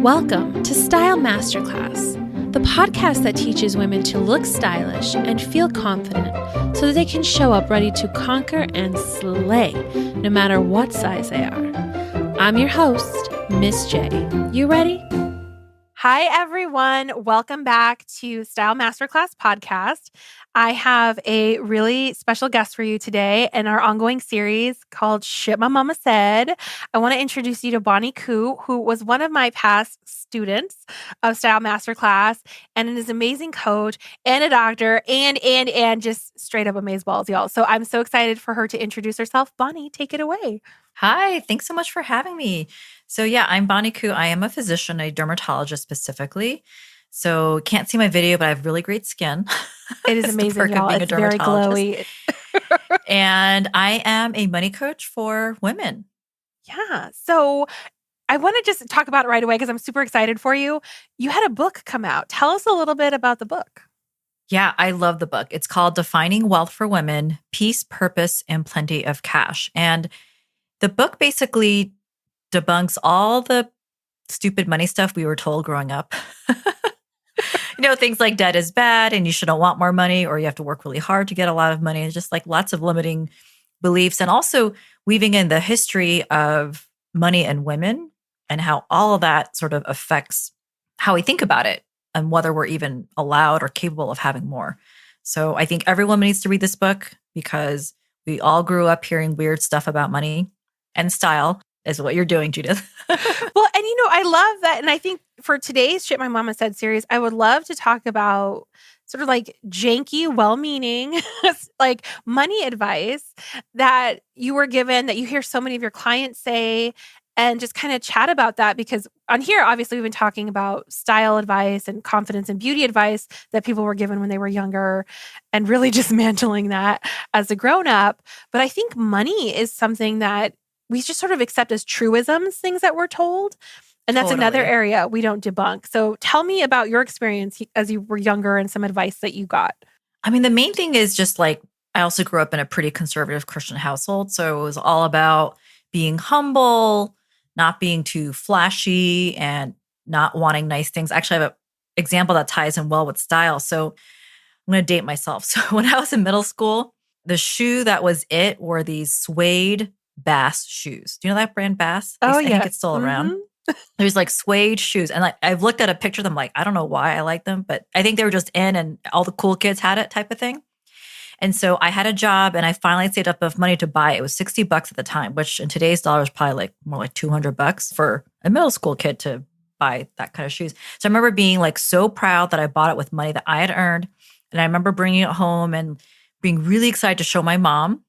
Welcome to Style Masterclass, the podcast that teaches women to look stylish and feel confident so that they can show up ready to conquer and slay no matter what size they are. I'm your host, Miss J. You ready? Hi, everyone. Welcome back to Style Masterclass Podcast. I have a really special guest for you today in our ongoing series called Shit My Mama Said. I want to introduce you to Bonnie Koo, who was one of my past students of Style Masterclass and is an amazing coach and a doctor and just straight up amazeballs, y'all. So I'm so excited for her to introduce herself. Bonnie, take it away. Hi, thanks so much for having me. So I'm Bonnie Koo. I am a physician, a dermatologist specifically. So can't see my video, but I have really great skin. It is amazing, y'all. It's very glowy. And I am a money coach for women. Yeah. So I want to just talk about it right away because I'm super excited for you. You had a book come out. Tell us a little bit about the book. Yeah, I love the book. It's called Defining Wealth for Women, Peace, Purpose, and Plenty of Cash. And the book basically debunks all the stupid money stuff we were told growing up. Things like debt is bad and you shouldn't want more money or you have to work really hard to get a lot of money. It's just like lots of limiting beliefs, and also weaving in the history of money and women and how all of that sort of affects how we think about it and whether we're even allowed or capable of having more. So I think every woman needs to read this book because we all grew up hearing weird stuff about money and style is what you're doing, Judith. Well, and I love that. And I think for today's Shit My Mama Said series, I would love to talk about sort of like janky, well-meaning, like money advice that you were given, that you hear so many of your clients say, and just kind of chat about that. Because on here, obviously, we've been talking about style advice and confidence and beauty advice that people were given when they were younger and really dismantling that as a grown-up. But I think money is something that we just sort of accept as truisms, things that we're told. And that's another area we don't debunk. So tell me about your experience as you were younger and some advice that you got. I mean, the main thing is just like, I also grew up in a pretty conservative Christian household. So it was all about being humble, not being too flashy, and not wanting nice things. Actually, I have an example that ties in well with style. So I'm going to date myself. So when I was in middle school, the shoe that was it were these suede Bass shoes. Do you know that brand Bass? I think it's still around. There's like suede shoes. And like I've looked at a picture of them, like, I don't know why I like them, but I think they were just in and all the cool kids had it type of thing. And so I had a job and I finally saved up enough money to buy it. It was $60 at the time, which in today's dollars probably like more like $200 for a middle school kid to buy that kind of shoes. So I remember being like so proud that I bought it with money that I had earned. And I remember bringing it home and being really excited to show my mom.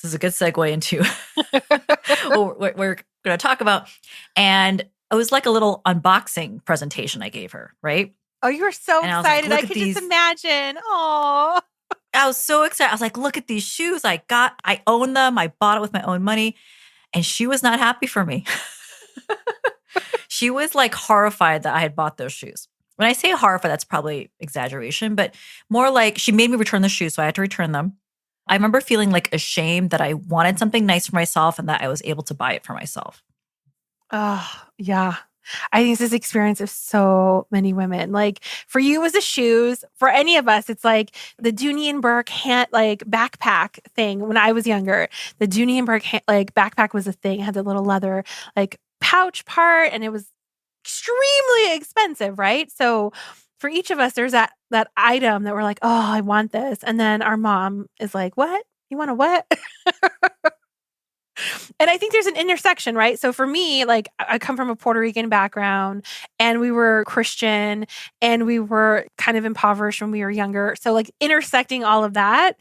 This is a good segue into what we're going to talk about. And it was like a little unboxing presentation I gave her, right? Oh, you were so excited. I could just imagine. Oh, I was so excited. I was like, look at these shoes I got. I own them. I bought it with my own money. And she was not happy for me. She was like horrified that I had bought those shoes. When I say horrified, that's probably exaggeration, but more like she made me return the shoes. So I had to return them. I remember feeling like ashamed that I wanted something nice for myself and that I was able to buy it for myself. Oh, yeah. I think this experience of so many women. Like for you, it was the shoes. For any of us, it's like the Dooney and Burke backpack thing. When I was younger, the Dooney and Burke backpack was a thing. It had the little leather like pouch part, and it was extremely expensive, right? So for each of us, there's that item that we're like, oh, I want this. And then our mom is like, what? You want a what? And I think there's an intersection, right? So for me, like I come from a Puerto Rican background and we were Christian and we were kind of impoverished when we were younger. So like intersecting all of that,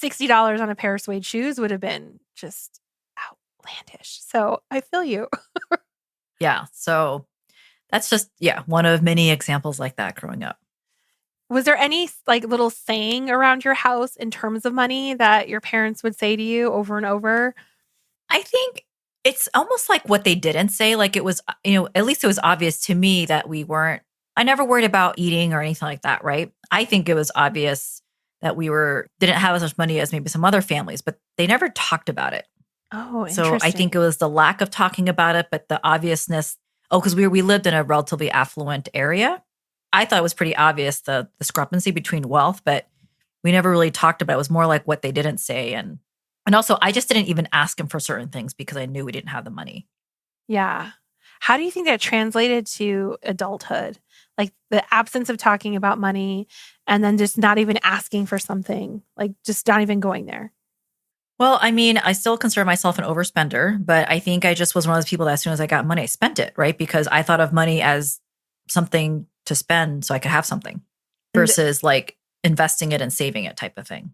$60 on a pair of suede shoes would have been just outlandish. So I feel you. Yeah. So that's just, one of many examples like that growing up. Was there any like little saying around your house in terms of money that your parents would say to you over and over? I think it's almost like what they didn't say. Like it was, at least it was obvious to me that I never worried about eating or anything like that, right? I think it was obvious that we didn't have as much money as maybe some other families, but they never talked about it. Oh, interesting. So I think it was the lack of talking about it, but the obviousness Oh, because we lived in a relatively affluent area. I thought it was pretty obvious the discrepancy between wealth, but we never really talked about it. It was more like what they didn't say. And also I just didn't even ask him for certain things because I knew we didn't have the money. Yeah. How do you think that translated to adulthood? Like the absence of talking about money and then just not even asking for something, like just not even going there. Well, I mean, I still consider myself an overspender, but I think I just was one of those people that as soon as I got money, I spent it, right? Because I thought of money as something to spend so I could have something And versus like investing it and saving it type of thing.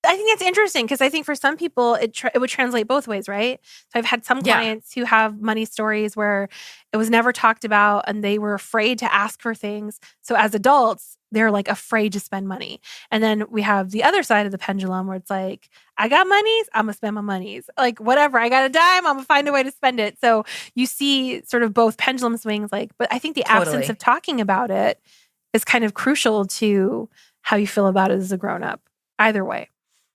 I think that's interesting because I think for some people it would translate both ways, right? So I've had some Yeah, clients who have money stories where it was never talked about and they were afraid to ask for things. So as adults, they're like afraid to spend money. And then we have the other side of the pendulum where it's like, I got monies, I'm gonna spend my monies. Like whatever, I got a dime, I'm gonna find a way to spend it. So you see sort of both pendulum swings, like, but I think the absence totally. of talking about it is kind of crucial to how you feel about it as a grown-up. Either way.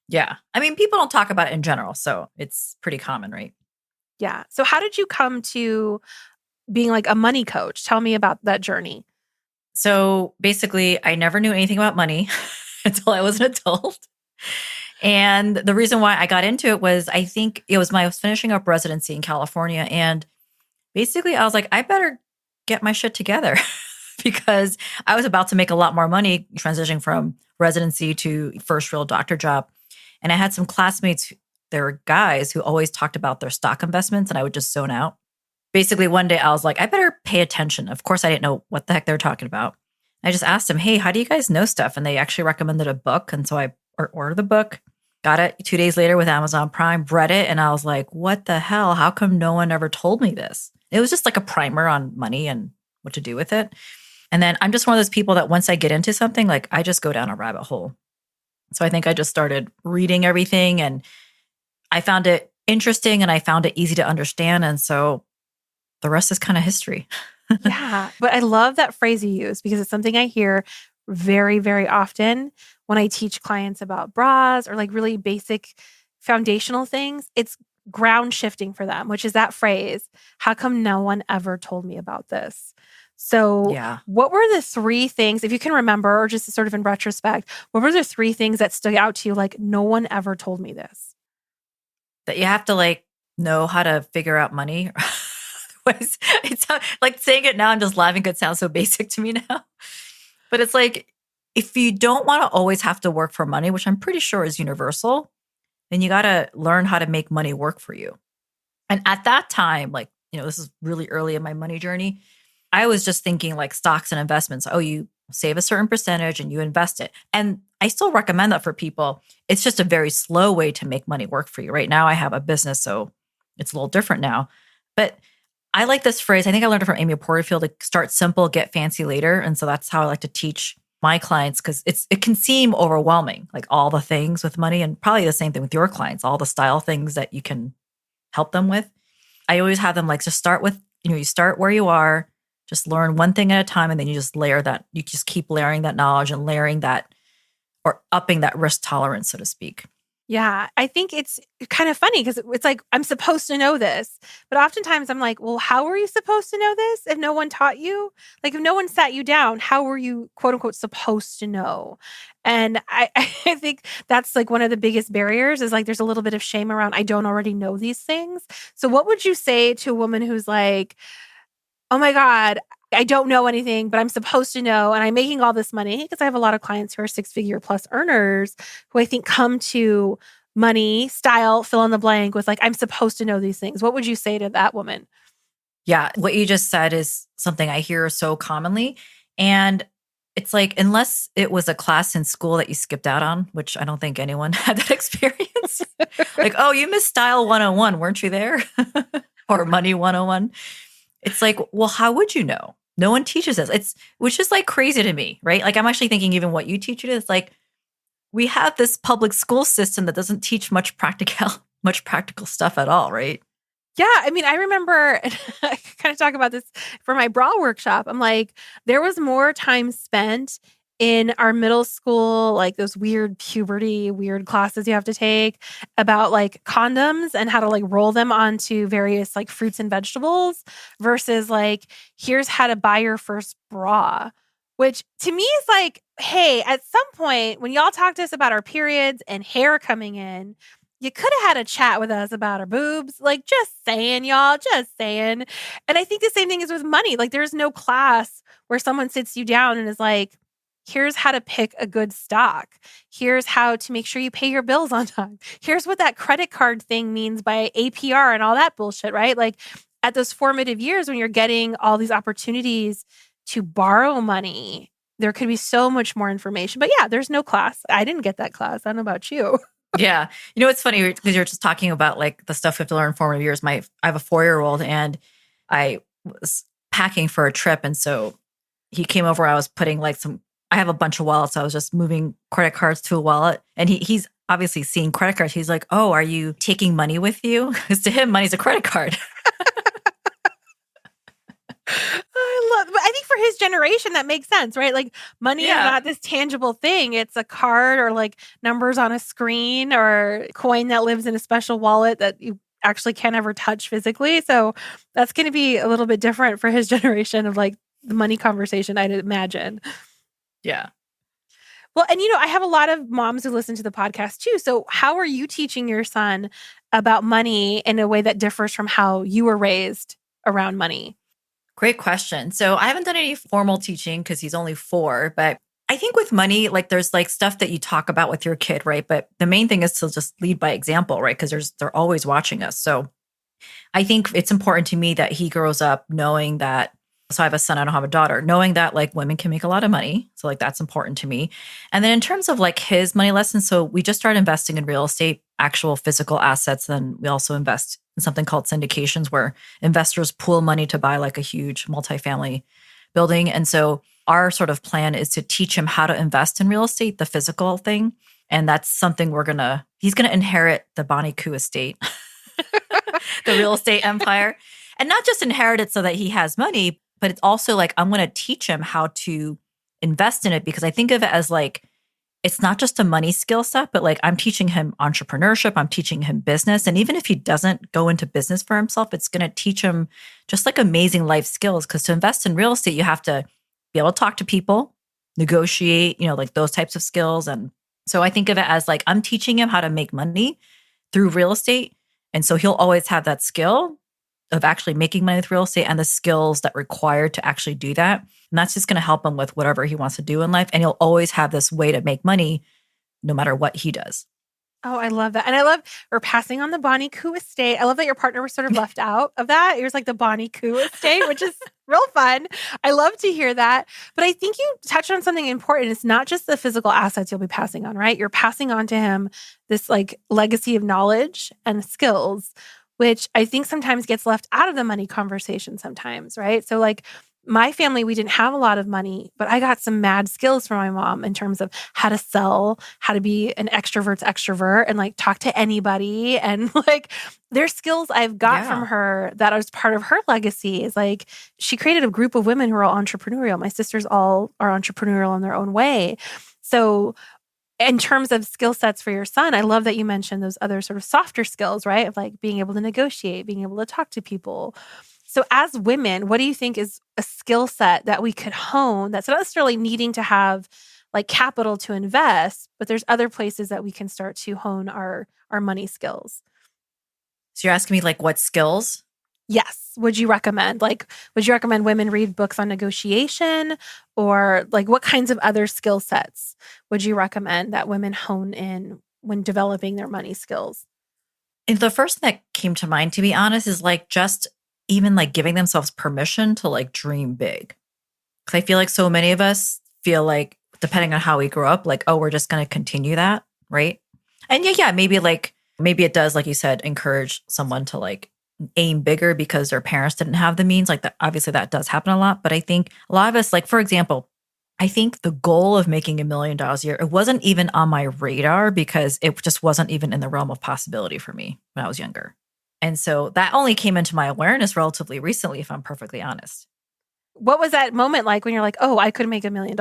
Yeah. I mean, people don't talk about it in general, so it's pretty common, right? Yeah. So how did you come to being like a money coach? Tell me about that journey. So basically, I never knew anything about money until I was an adult. And the reason why I got into it was I think it was I was finishing up residency in California. And basically, I was like, I better get my shit together because I was about to make a lot more money transitioning from residency to first real doctor job. And I had some classmates, there were guys who always talked about their stock investments, and I would just zone out. Basically, one day I was like, I better pay attention. Of course, I didn't know what the heck they were talking about. I just asked them, hey, how do you guys know stuff? And they actually recommended a book. And so I ordered the book, got it 2 days later with Amazon Prime, read it. And I was like, what the hell? How come no one ever told me this? It was just like a primer on money and what to do with it. And then I'm just one of those people that once I get into something, like I just go down a rabbit hole. So I think I just started reading everything and I found it interesting and I found it easy to understand. And so the rest is kind of history. Yeah. But I love that phrase you use because it's something I hear very, very often when I teach clients about bras or like really basic foundational things. It's ground shifting for them, which is that phrase, how come no one ever told me about this? So, Yeah. what were the three things, if you can remember, or just sort of in retrospect, what were the three things that stood out to you like, no one ever told me this? That you have to like know how to figure out money. Otherwise, it's like saying it now, I'm just laughing. It sounds so basic to me now. But it's like, if you don't want to always have to work for money, which I'm pretty sure is universal, then you got to learn how to make money work for you. And at that time, like, this is really early in my money journey. I was just thinking like stocks and investments. Oh, you save a certain percentage and you invest it. And I still recommend that for people. It's just a very slow way to make money work for you. Right now, I have a business, so it's a little different now. But I like this phrase. I think I learned it from Amy Porterfield, to start simple, get fancy later. And so that's how I like to teach my clients because it can seem overwhelming, like all the things with money, and probably the same thing with your clients, all the style things that you can help them with. I always have them like just start with, you start where you are, just learn one thing at a time, and then you just layer that. You just keep layering that knowledge and layering that or upping that risk tolerance, so to speak. Yeah, I think it's kind of funny because it's like, I'm supposed to know this. But oftentimes I'm like, well, how were you supposed to know this if no one taught you? Like, if no one sat you down, how were you, quote unquote, supposed to know? And I think that's like one of the biggest barriers is like, there's a little bit of shame around, I don't already know these things. So, what would you say to a woman who's like, oh my God, I don't know anything, but I'm supposed to know. And I'm making all this money because I have a lot of clients who are 6-figure plus earners who I think come to money, style, fill in the blank with like, I'm supposed to know these things. What would you say to that woman? Yeah, what you just said is something I hear so commonly. And it's like, unless it was a class in school that you skipped out on, which I don't think anyone had that experience. Like, oh, you missed Style 101, weren't you there? Or Money 101. It's like, well, how would you know? No one teaches us. Which is like crazy to me, right? Like I'm actually thinking even what you teach it is like, we have this public school system that doesn't teach much practical stuff at all, right? Yeah, I mean, I remember, I kind of talk about this for my bra workshop. I'm like, there was more time spent in our middle school, like those weird puberty, weird classes you have to take about like condoms and how to like roll them onto various like fruits and vegetables versus like, here's how to buy your first bra, which to me is like, hey, at some point when y'all talk to us about our periods and hair coming in, you could have had a chat with us about our boobs. Like, just saying, y'all, just saying. And I think the same thing is with money. Like, there's no class where someone sits you down and is like, here's how to pick a good stock. Here's how to make sure you pay your bills on time. Here's what that credit card thing means by APR and all that bullshit, right? Like at those formative years when you're getting all these opportunities to borrow money, there could be so much more information. But yeah, there's no class. I didn't get that class. I don't know about you. Yeah. You know, it's funny because you're just talking about like the stuff we have to learn in formative years. I have a 4-year-old and I was packing for a trip. And so he came over. I was putting like I have a bunch of wallets. I was just moving credit cards to a wallet. And he's obviously seeing credit cards. He's like, oh, are you taking money with you? Because to him, money's a credit card. But I think for his generation, that makes sense, right? Like money is not this tangible thing. It's a card or like numbers on a screen or coin that lives in a special wallet that you actually can't ever touch physically. So that's going to be a little bit different for his generation of like the money conversation, I'd imagine. Yeah. Well, and I have a lot of moms who listen to the podcast too. So how are you teaching your son about money in a way that differs from how you were raised around money? Great question. So I haven't done any formal teaching because he's only 4, but I think with money, like there's like stuff that you talk about with your kid, right? But the main thing is to just lead by example, right? Because they're always watching us. So I think it's important to me that he grows up knowing that. So I have a son, I don't have a daughter, knowing that like women can make a lot of money. So like that's important to me. And then in terms of like his money lessons, so we just started investing in real estate, actual physical assets. Then we also invest in something called syndications where investors pool money to buy like a huge multifamily building. And so our sort of plan is to teach him how to invest in real estate, the physical thing. And that's something he's going to inherit the Bonnie Koo estate, the real estate empire. And not just inherit it so that he has money, but it's also like, I'm going to teach him how to invest in it because I think of it as like, it's not just a money skill set, but like I'm teaching him entrepreneurship, I'm teaching him business. And even if he doesn't go into business for himself, it's going to teach him just like amazing life skills. Because to invest in real estate, you have to be able to talk to people, negotiate, like those types of skills. And so I think of it as like, I'm teaching him how to make money through real estate. And so he'll always have that skill of actually making money with real estate and the skills that required to actually do that. And that's just going to help him with whatever he wants to do in life. And he'll always have this way to make money no matter what he does. Oh, I love that. And I love we're passing on the Bonnie Koo estate. I love that your partner was sort of left out of that. It was like the Bonnie Koo estate, which is real fun. I love to hear that. But I think you touched on something important. It's not just the physical assets you'll be passing on, right? You're passing on to him this like legacy of knowledge and skills, which I think sometimes gets left out of the money conversation sometimes, right? So like my family, we didn't have a lot of money, but I got some mad skills from my mom in terms of how to sell, how to be an extrovert's extrovert and like talk to anybody. And like there's skills I've got from her that was part of her legacy is like she created a group of women who are all entrepreneurial. My sisters all are entrepreneurial in their own way. So in terms of skill sets for your son, I love that you mentioned those other sort of softer skills, right? Of like being able to negotiate, being able to talk to people. So as women, what do you think is a skill set that we could hone that's not necessarily needing to have like capital to invest, but there's other places that we can start to hone our money skills? So you're asking me like what skills? Yes. Would you recommend women read books on negotiation or like what kinds of other skill sets would you recommend that women hone in when developing their money skills? And the first thing that came to mind, to be honest, is like just even like giving themselves permission to like dream big. Because I feel like so many of us feel like, depending on how we grew up, like, oh, we're just going to continue that, right? And maybe it does, like you said, encourage someone to like aim bigger because their parents didn't have the means. Like that, obviously that does happen a lot. But I think a lot of us, like, for example, I think the goal of making $1 million a year, it wasn't even on my radar because it just wasn't even in the realm of possibility for me when I was younger. And so that only came into my awareness relatively recently, if I'm perfectly honest. What was that moment like when you're like, oh, I could make $1 million?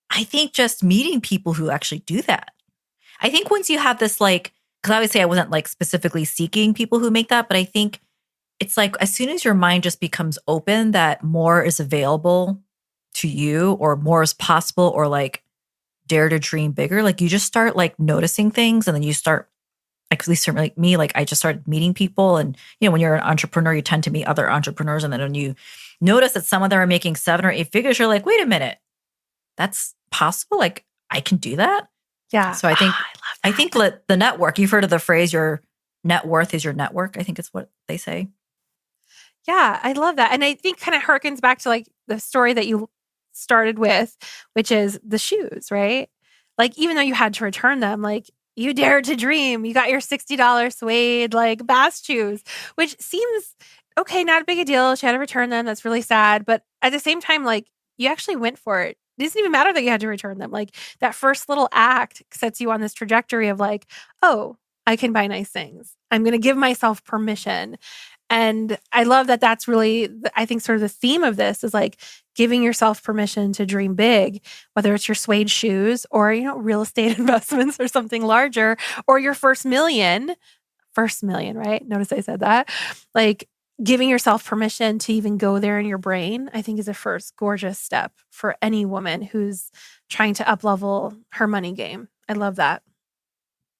I think just meeting people who actually do that. I think once you have this like, because I would say I wasn't like specifically seeking people who make that, but I think it's like as soon as your mind just becomes open that more is available to you or more is possible or like dare to dream bigger, like you just start like noticing things and then you start, like at least for like me, like I just started meeting people. And, you know, when you're an entrepreneur, you tend to meet other entrepreneurs. And then when you notice that some of them are making 7 or 8 figures, you're like, wait a minute, that's possible. Like I can do that. Yeah. So I think, I love that. I think the network, you've heard of the phrase, your net worth is your network. I think it's what they say. Yeah, I love that. And I think kind of harkens back to like the story that you started with, which is the shoes, right? Like, even though you had to return them, like you dared to dream. You got your $60 suede like bass shoes, which seems okay, not a big a deal. She had to return them. That's really sad. But at the same time, like you actually went for it. It doesn't even matter that you had to return them. Like that first little act sets you on this trajectory of like, oh, I can buy nice things. I'm going to give myself permission. And I love that that's really, I think, sort of the theme of this is like giving yourself permission to dream big, whether it's your suede shoes or, you know, real estate investments or something larger, or your first million, right? Notice I said that. Like giving yourself permission to even go there in your brain, I think is a first gorgeous step for any woman who's trying to up-level her money game. I love that.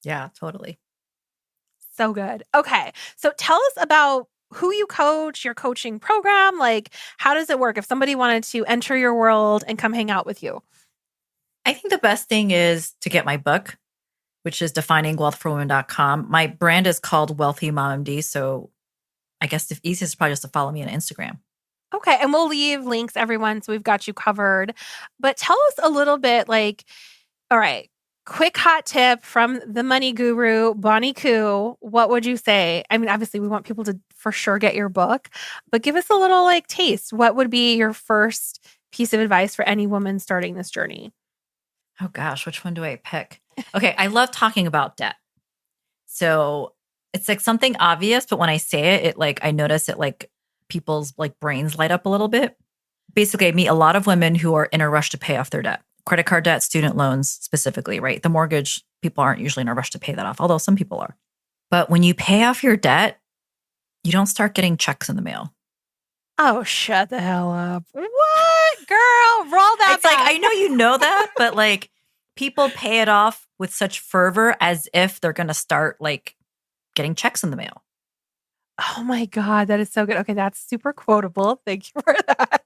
Yeah, totally. So good. Okay. So tell us about who you coach, your coaching program. Like, how does it work if somebody wanted to enter your world and come hang out with you? I think the best thing is to get my book, which is definingwealthforwomen.com. My brand is called Wealthy Mom MD. So I guess the easiest is probably just to follow me on Instagram. Okay. And we'll leave links, everyone. So we've got you covered. But tell us a little bit like, all right, quick hot tip from the money guru, Bonnie Koo. What would you say? I mean, obviously, we want people to for sure get your book, but give us a little like taste. What would be your first piece of advice for any woman starting this journey? Oh gosh, which one do I pick? Okay, I love talking about debt. So it's like something obvious, but when I say it, like I notice it like people's like brains light up a little bit. Basically, I meet a lot of women who are in a rush to pay off their debt. Credit card debt, student loans specifically, right? The mortgage, people aren't usually in a rush to pay that off, although some people are. But when you pay off your debt, you don't start getting checks in the mail. Oh, shut the hell up. What? Girl, roll that It's back. like, I know you know that, but like people pay it off with such fervor as if they're going to start like getting checks in the mail. Oh my God, that is so good. Okay, that's super quotable. Thank you for that.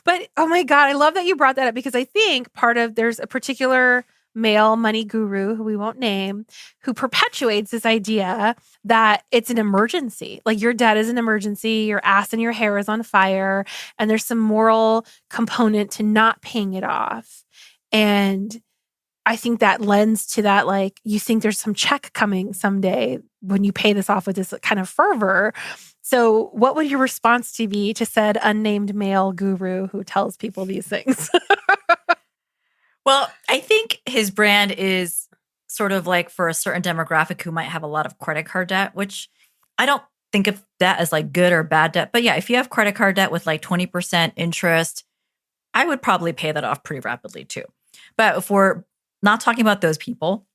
But oh my God, I love that you brought that up because I think there's a particular male money guru who we won't name who perpetuates this idea that it's an emergency. Like your debt is an emergency, your ass and your hair is on fire, and there's some moral component to not paying it off. And I think that lends to that, like, you think there's some check coming someday when you pay this off with this kind of fervor. So what would your response to be to said unnamed male guru who tells people these things? Well, I think his brand is sort of like for a certain demographic who might have a lot of credit card debt, which I don't think of that as like good or bad debt. But yeah, if you have credit card debt with like 20% interest, I would probably pay that off pretty rapidly too. But if we're not talking about those people,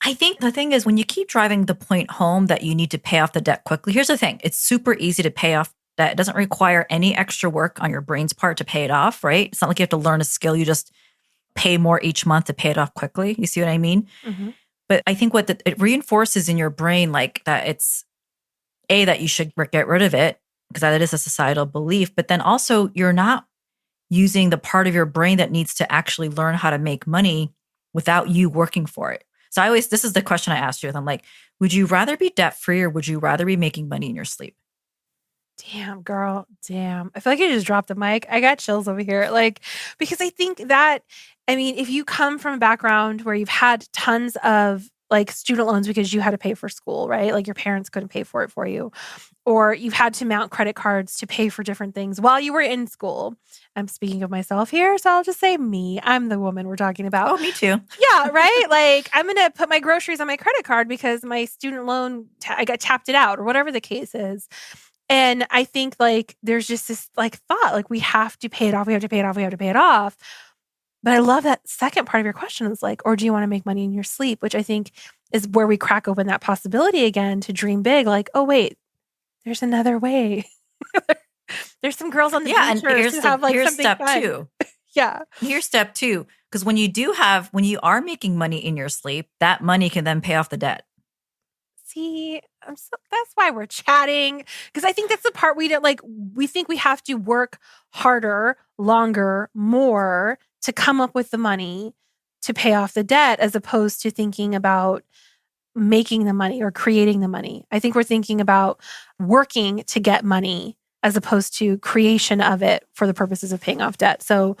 I think the thing is when you keep driving the point home that you need to pay off the debt quickly, here's the thing. It's super easy to pay off debt. It doesn't require any extra work on your brain's part to pay it off, right? It's not like you have to learn a skill. You just pay more each month to pay it off quickly. You see what I mean? Mm-hmm. But I think it reinforces in your brain like that it's that you should get rid of it because that is a societal belief. But then also you're not using the part of your brain that needs to actually learn how to make money without you working for it. So this is the question I asked you. I'm like, would you rather be debt free or would you rather be making money in your sleep? Damn, girl. Damn. I feel like I just dropped the mic. I got chills over here. Like, because I think that, I mean, if you come from a background where you've had tons of like student loans because you had to pay for school, right? Like your parents couldn't pay for it for you, or you've had to mount credit cards to pay for different things while you were in school. I'm speaking of myself here, so I'll just say me. I'm the woman we're talking about. Oh, me too. Yeah, right? Like I'm going to put my groceries on my credit card because my student loan, I got tapped it out or whatever the case is. And I think like there's just this like thought, like we have to pay it off. We have to pay it off. We have to pay it off. But I love that second part of your question is like, or do you want to make money in your sleep? Which I think is where we crack open that possibility again to dream big. Like, oh, wait, there's another way. There's some girls on the beach who have like something step fun. 2. Yeah. Here's step 2. Because when you are making money in your sleep, that money can then pay off the debt. See, that's why we're chatting. Because I think that's the part we don't like. We think we have to work harder, longer, more to come up with the money to pay off the debt, as opposed to thinking about making the money or creating the money. I think we're thinking about working to get money as opposed to creation of it for the purposes of paying off debt. So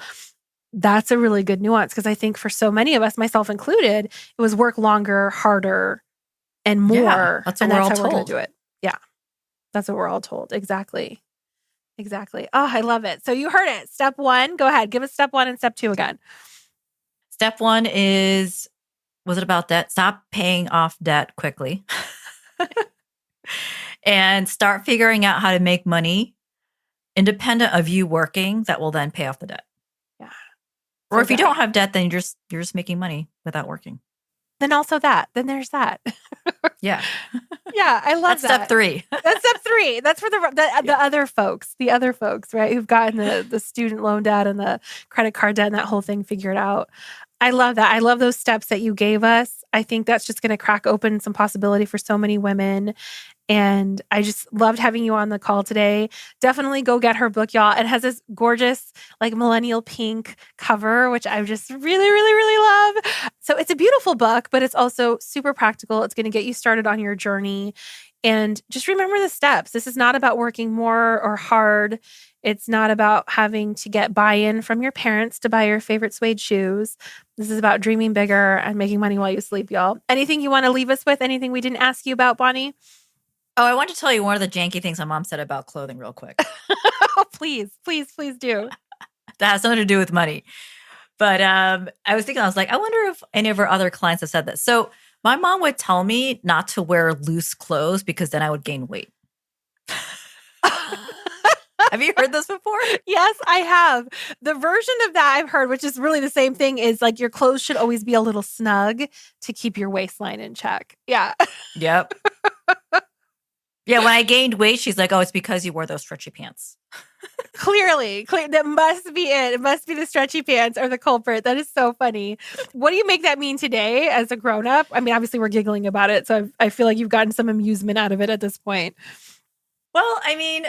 that's a really good nuance, because I think for so many of us, myself included, it was work longer, harder, and more. Yeah, that's what we're all told. We're going to do it. Yeah. That's what we're all told. Exactly. Exactly. Oh, I love it. So you heard it. Step 1, go ahead. Give us step 1 and step 2 again. Step 1 was it about debt? Stop paying off debt quickly and start figuring out how to make money independent of you working that will then pay off the debt. Yeah. Or if you don't have debt, then you're just making money without working. Then also then there's that. Yeah. Yeah, I love that. That's step 3. That's step 3. That's for the other folks, right? Who've gotten the student loan debt and the credit card debt and that whole thing figured out. I love that. I love those steps that you gave us. I think that's just going to crack open some possibility for so many women. And I just loved having you on the call today. Definitely go get her book, y'all. It has this gorgeous, like millennial pink cover, which I just really, really, really love. So it's a beautiful book, but it's also super practical. It's going to get you started on your journey. And just remember the steps. This is not about working more or hard. It's not about having to get buy-in from your parents to buy your favorite suede shoes. This is about dreaming bigger and making money while you sleep, y'all. Anything you want to leave us with? Anything we didn't ask you about, Bonnie? Oh, I want to tell you one of the janky things my mom said about clothing real quick. Oh, please do. That has something to do with money. But I was like, I wonder if any of her other clients have said this. So my mom would tell me not to wear loose clothes because then I would gain weight. Have you heard this before? Yes, I have. The version of that I've heard, which is really the same thing, is like your clothes should always be a little snug to keep your waistline in check. Yeah. Yep. Yeah, when I gained weight, she's like, oh, it's because you wore those stretchy pants. Clearly, that must be it. It must be the stretchy pants or the culprit. That is so funny. What do you make that mean today as a grown-up? I mean, obviously we're giggling about it, so I feel like you've gotten some amusement out of it at this point. Well, I mean,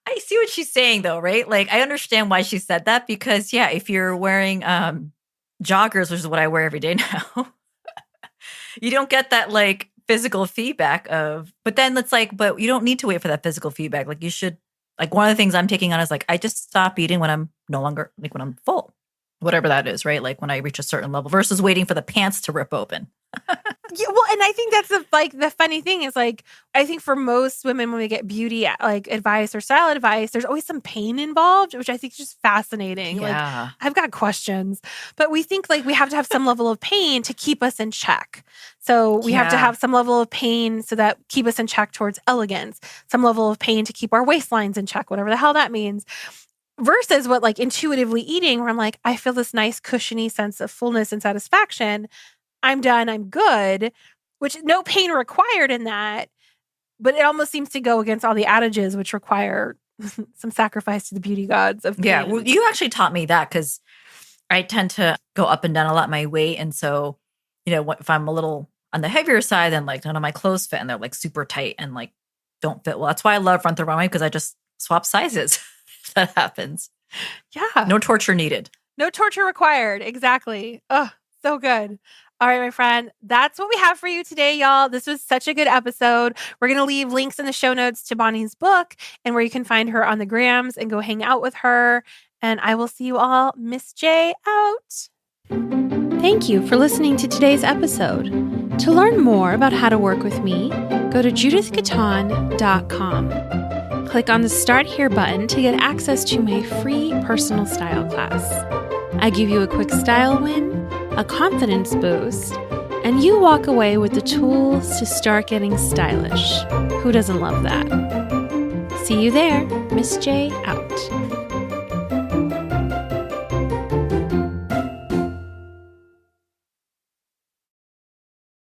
I see what she's saying though, right? Like, I understand why she said that because, yeah, if you're wearing joggers, which is what I wear every day now, you don't get that like physical feedback of, but then it's like, but you don't need to wait for that physical feedback. Like you should, like one of the things I'm taking on is like, I just stop eating when I'm no longer, like when I'm full, whatever that is, right? Like when I reach a certain level versus waiting for the pants to rip open. Yeah, well, and I think that's the funny thing is like, I think for most women, when we get beauty like advice or style advice, there's always some pain involved, which I think is just fascinating. Yeah. Like I've got questions, but we think like we have to have some level of pain to keep us in check. So we have to have some level of pain so that keep us in check towards elegance, some level of pain to keep our waistlines in check, whatever the hell that means. Versus what like intuitively eating, where I'm like, I feel this nice cushiony sense of fullness and satisfaction. I'm done, I'm good, which no pain required in that, but it almost seems to go against all the adages which require some sacrifice to the beauty gods of pain. Yeah, well, you actually taught me that because I tend to go up and down a lot my weight. And so, you know, if I'm a little on the heavier side, then like none of my clothes fit and they're like super tight and like don't fit well. That's why I love Run the Runway because I just swap sizes if that happens. Yeah. No torture needed. No torture required. Exactly. Oh, so good. All right, my friend, that's what we have for you today, y'all. This was such a good episode. We're going to leave links in the show notes to Bonnie's book and where you can find her on the grams and go hang out with her. And I will see you all. Miss J out. Thank you for listening to today's episode. To learn more about how to work with me, go to judithgaton.com. Click on the Start Here button to get access to my free personal style class. I give you a quick style win, a confidence boost, and you walk away with the tools to start getting stylish. Who doesn't love that? See you there. Miss J out.